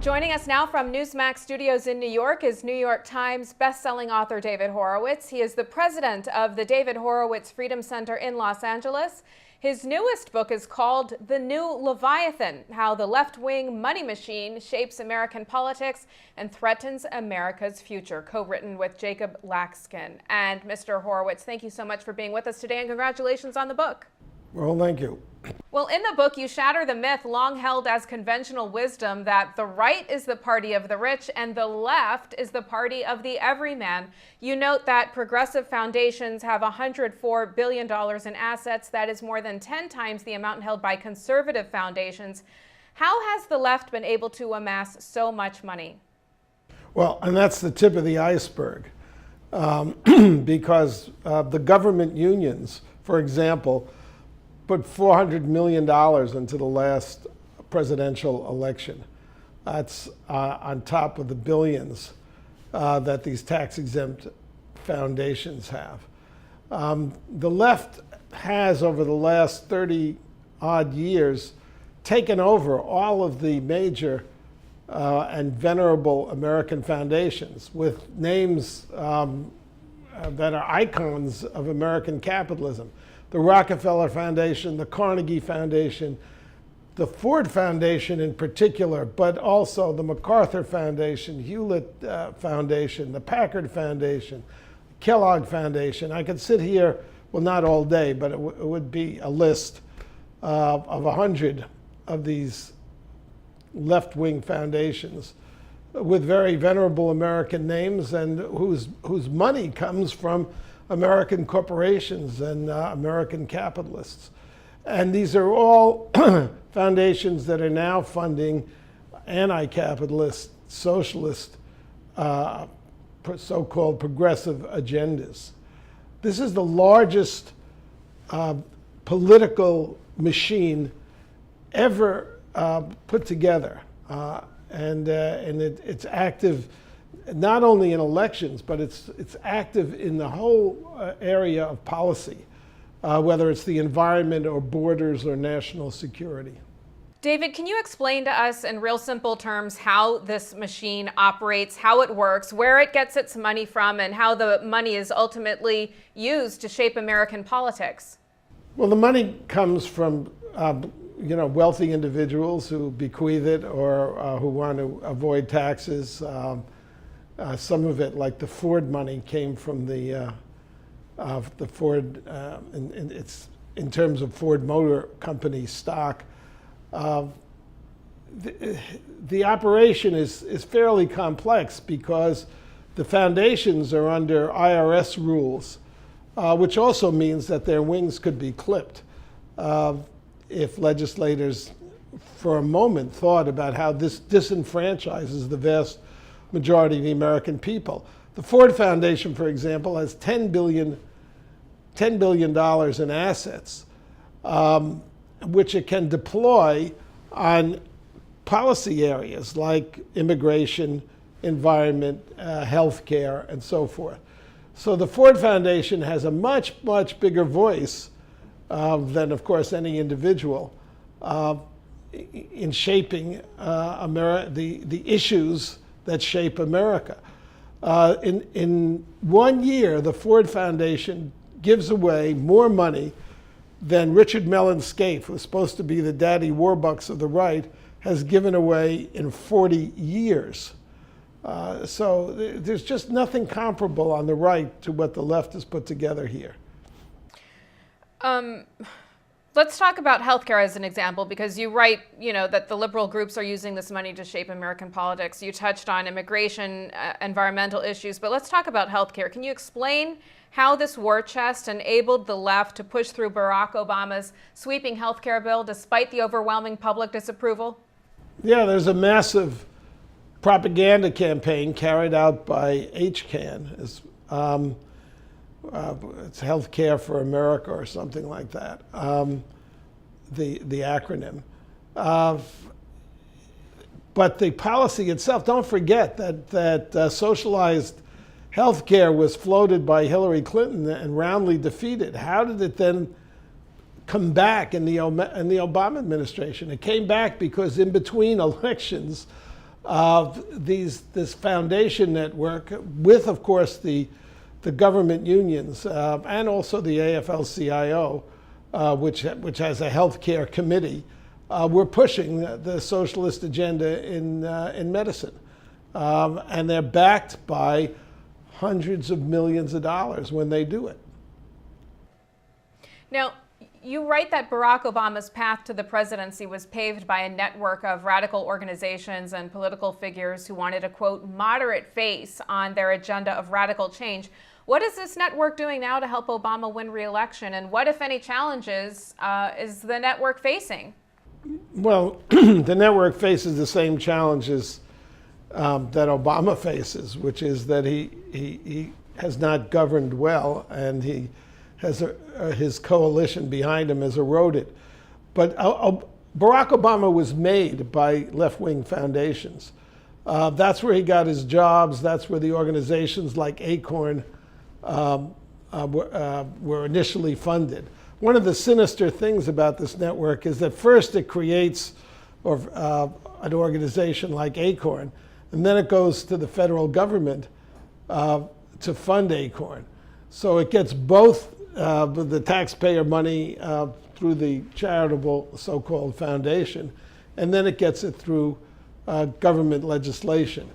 Joining us now from Newsmax Studios in New York is New York Times bestselling author David Horowitz. He is the president of the David Horowitz Freedom Center in Los Angeles. His newest book is called The New Leviathan: How the Left-Wing Money Machine Shapes American Politics and Threatens America's Future, co-written with Jacob Laxkin. And Mr. Horowitz, thank you so much for being with us today, and congratulations on the book. Well, thank you. Well, in the book, you shatter the myth long held as conventional wisdom that the right is the party of the rich and the left is the party of the everyman. You note that progressive foundations have $104 billion in assets. That is more than 10 times the amount held by conservative foundations. How has the left been able to amass so much money? Well, and that's the tip of the iceberg, because the government unions, for example, put $400 million into the last presidential election. That's on top of the billions that these tax-exempt foundations have. The left has, over the last 30-odd years, taken over all of the major and venerable American foundations with names that are icons of American capitalism. The Rockefeller Foundation, the Carnegie Foundation, the Ford Foundation in particular, but also the MacArthur Foundation, Hewlett Foundation, the Packard Foundation, Kellogg Foundation. I could sit here, well, not all day, but it would be a list of 100 of these left-wing foundations with very venerable American names and whose money comes from American corporations and American capitalists. And these are all foundations that are now funding anti-capitalist, socialist, so-called progressive agendas. This is the largest political machine ever put together. And it's active not only in elections, but it's active in the whole area of policy, whether it's the environment or borders or national security. David, can you explain to us in real simple terms how this machine operates, how it works, where it gets its money from, and how the money is ultimately used to shape American politics? Well, the money comes from wealthy individuals who bequeath it or who want to avoid taxes. Some of it, like the Ford money, came from the Ford, in terms of Ford Motor Company stock. The operation is fairly complex because the foundations are under IRS rules, which also means that their wings could be clipped if legislators for a moment thought about how this disenfranchises the vast majority of the American people. The Ford Foundation, for example, has $10 billion in assets, which it can deploy on policy areas like immigration, environment, healthcare, and so forth. So the Ford Foundation has a much, much bigger voice than, of course, any individual in shaping the issues that shape America. In 1 year, the Ford Foundation gives away more money than Richard Mellon Scaife, who was supposed to be the daddy warbucks of the right, has given away in 40 years. So there's just nothing comparable on the right to what the left has put together here. Let's talk about healthcare as an example, because you write, that the liberal groups are using this money to shape American politics. You touched on immigration, environmental issues, but let's talk about healthcare. Can you explain how this war chest enabled the left to push through Barack Obama's sweeping healthcare bill despite the overwhelming public disapproval? Yeah, there's a massive propaganda campaign carried out by HCAN. It's Healthcare for America or something like that, the acronym. But the policy itself, don't forget that socialized healthcare was floated by Hillary Clinton and roundly defeated. How did it then come back in the Obama administration? It came back because in between elections, this foundation network with, of course, the government unions and also the AFL-CIO, which has a healthcare committee, we're pushing the socialist agenda in medicine. And they're backed by hundreds of millions of dollars when they do it. Now, you write that Barack Obama's path to the presidency was paved by a network of radical organizations and political figures who wanted a, quote, moderate face on their agenda of radical change. What is this network doing now to help Obama win re-election? And what, if any, challenges is the network facing? Well, the network faces the same challenges that Obama faces, which is that he has not governed well, and he has his coalition behind him has eroded. But Barack Obama was made by left-wing foundations. That's where he got his jobs. That's where the organizations like Acorn were initially funded. One of the sinister things about this network is that first it creates an organization like Acorn, and then it goes to the federal government to fund Acorn. So it gets both the taxpayer money through the charitable so-called foundation, and then it gets it through government legislation.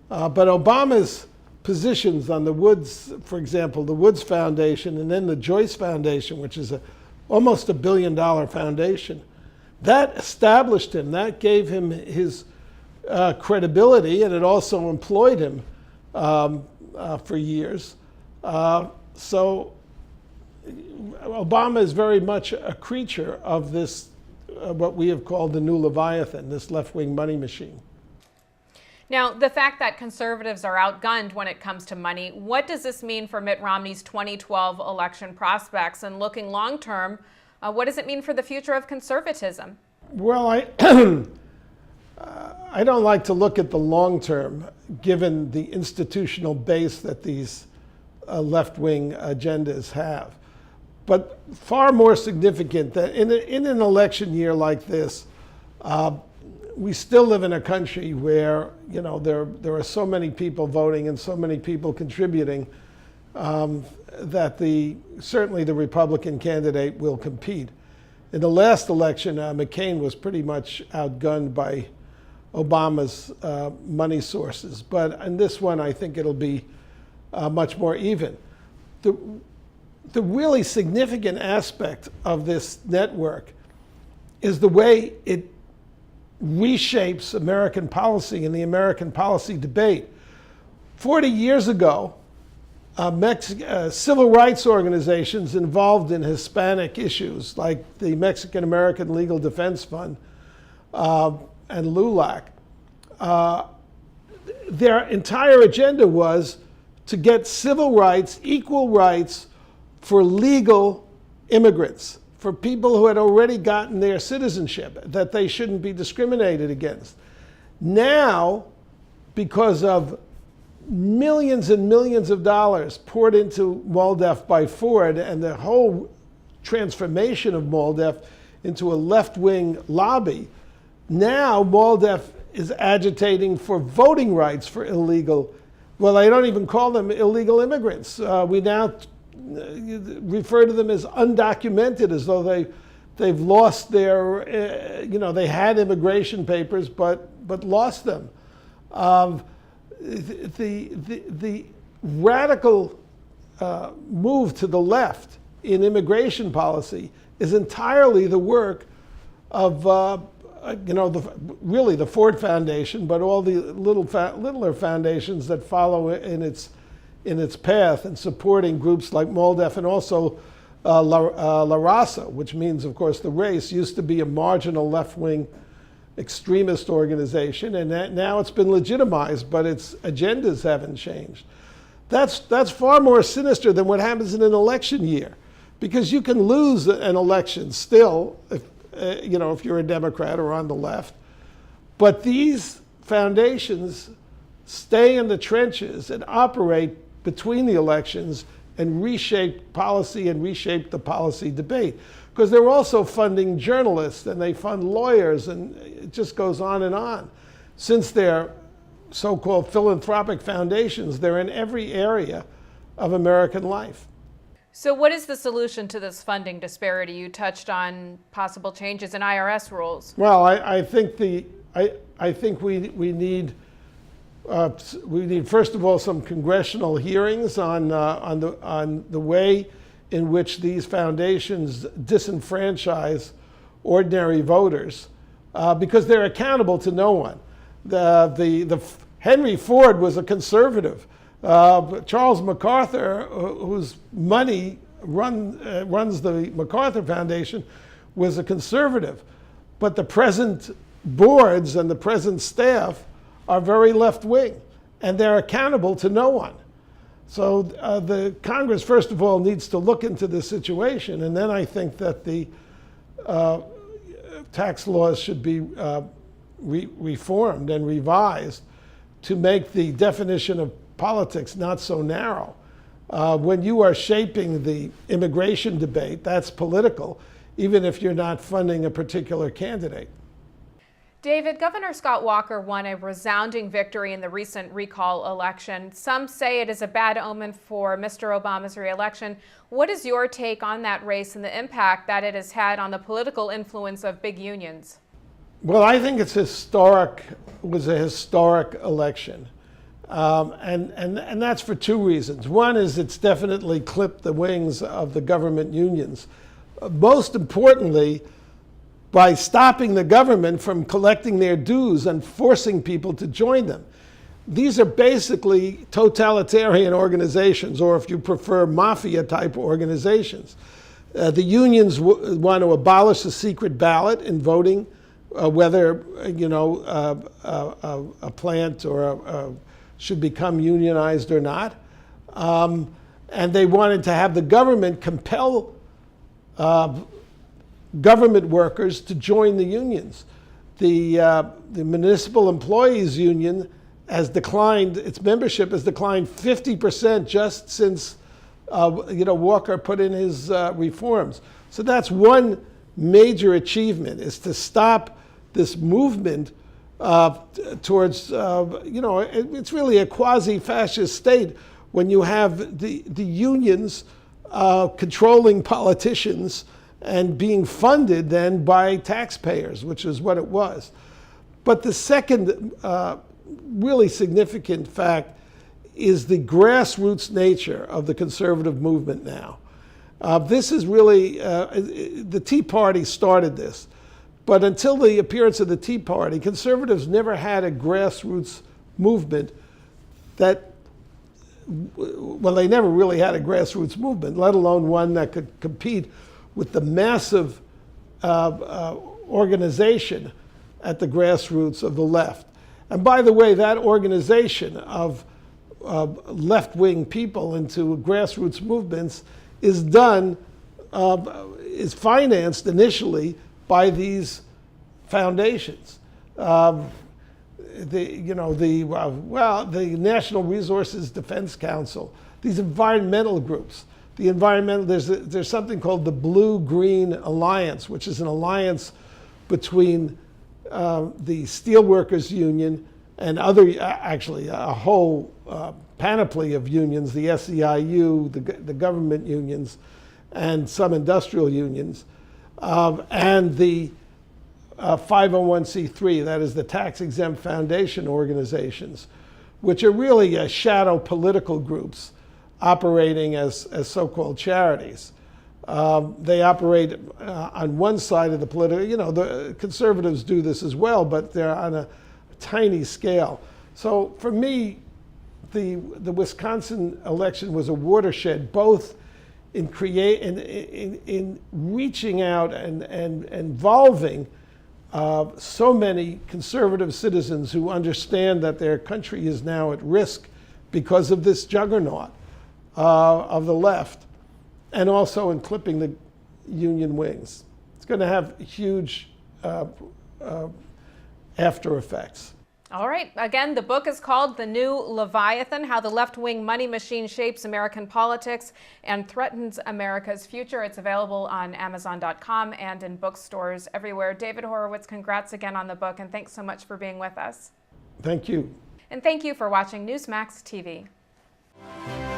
But Obama's positions on the Woods, for example, the Woods Foundation and then the Joyce Foundation, which is almost $1 billion foundation, that established him, that gave him his credibility, and it also employed him for years. So Obama is very much a creature of this, what we have called the new Leviathan, this left-wing money machine. Now, the fact that conservatives are outgunned when it comes to money, what does this mean for Mitt Romney's 2012 election prospects? And looking long-term, what does it mean for the future of conservatism? Well, I don't like to look at the long-term, given the institutional base that these left-wing agendas have. But far more significant that in an election year like this, we still live in a country where, you know, there are so many people voting and so many people contributing that certainly the Republican candidate will compete. In the last election, McCain was pretty much outgunned by Obama's money sources. But in this one, I think it'll be much more even. The really significant aspect of this network is the way it reshapes American policy and the American policy debate. 40 years ago, civil rights organizations involved in Hispanic issues, like the Mexican American Legal Defense Fund and LULAC, their entire agenda was to get civil rights, equal rights for legal immigrants, for people who had already gotten their citizenship, that they shouldn't be discriminated against. Now, because of millions and millions of dollars poured into MALDEF by Ford and the whole transformation of MALDEF into a left-wing lobby, now MALDEF is agitating for voting rights for illegal, well, I don't even call them illegal immigrants. We now refer to them as undocumented, as though they've lost their, they had immigration papers but lost them. The radical move to the left in immigration policy is entirely the work of really the Ford Foundation, but all the littler foundations that follow in its path, and supporting groups like MALDEF and also La Raza, which means, of course, the race used to be a marginal left-wing extremist organization, and now it's been legitimized, but its agendas haven't changed. That's far more sinister than what happens in an election year, because you can lose an election still if you're a Democrat or on the left, but these foundations stay in the trenches and operate between the elections and reshape policy and reshape the policy debate. Because they're also funding journalists and they fund lawyers, and it just goes on and on. Since they're so-called philanthropic foundations. They're in every area of American life. So what is the solution to this funding disparity? You touched on possible changes in IRS rules. Well, I think we need first of all some congressional hearings on the way in which these foundations disenfranchise ordinary voters, because they're accountable to no one. Henry Ford was a conservative. Charles MacArthur, whose money runs the MacArthur Foundation, was a conservative. But the present boards and the present staff are very left-wing, and they're accountable to no one. So the Congress, first of all, needs to look into this situation, and then I think that the tax laws should be reformed and revised to make the definition of politics not so narrow. When you are shaping the immigration debate, that's political, even if you're not funding a particular candidate. David, Governor Scott Walker won a resounding victory in the recent recall election. Some say it is a bad omen for Mr. Obama's re-election. What is your take on that race and the impact that it has had on the political influence of big unions? Well, I think it's historic. It was a historic election. And that's for two reasons. One is it's definitely clipped the wings of the government unions. Most importantly, by stopping the government from collecting their dues and forcing people to join them. These are basically totalitarian organizations, or if you prefer, mafia-type organizations. The unions want to abolish the secret ballot in voting, whether a plant or should become unionized or not. And they wanted to have the government compel government workers to join the unions. The Municipal Employees Union has declined, its membership has declined 50% just since Walker put in his reforms. So that's one major achievement, is to stop this movement towards, it's really a quasi-fascist state when you have the unions controlling politicians and being funded then by taxpayers, which is what it was. But the second really significant fact is the grassroots nature of the conservative movement now. This is really, the Tea Party started this, but until the appearance of the Tea Party, conservatives never had a grassroots movement that, well, they never really had a grassroots movement, let alone one that could compete with the massive organization at the grassroots of the left. And by the way, that organization of left-wing people into grassroots movements is financed initially by these foundations. The National Resources Defense Council, these environmental groups. There's something called the Blue-Green Alliance, which is an alliance between the Steelworkers Union and actually a whole panoply of unions, the SEIU, the government unions, and some industrial unions, and the 501c3, that is the tax-exempt foundation organizations, which are really shadow political groups operating as so-called charities. They operate on one side of the political, the conservatives do this as well, but they're on a tiny scale. So for me, the Wisconsin election was a watershed, both in reaching out and involving so many conservative citizens who understand that their country is now at risk because of this juggernaut of the left, and also in clipping the union wings. It's going to have huge after effects. All right. Again, the book is called The New Leviathan: How the Left-Wing Money Machine Shapes American Politics and Threatens America's Future. It's available on Amazon.com and in bookstores everywhere. David Horowitz, congrats again on the book, and thanks so much for being with us. Thank you. And thank you for watching Newsmax TV.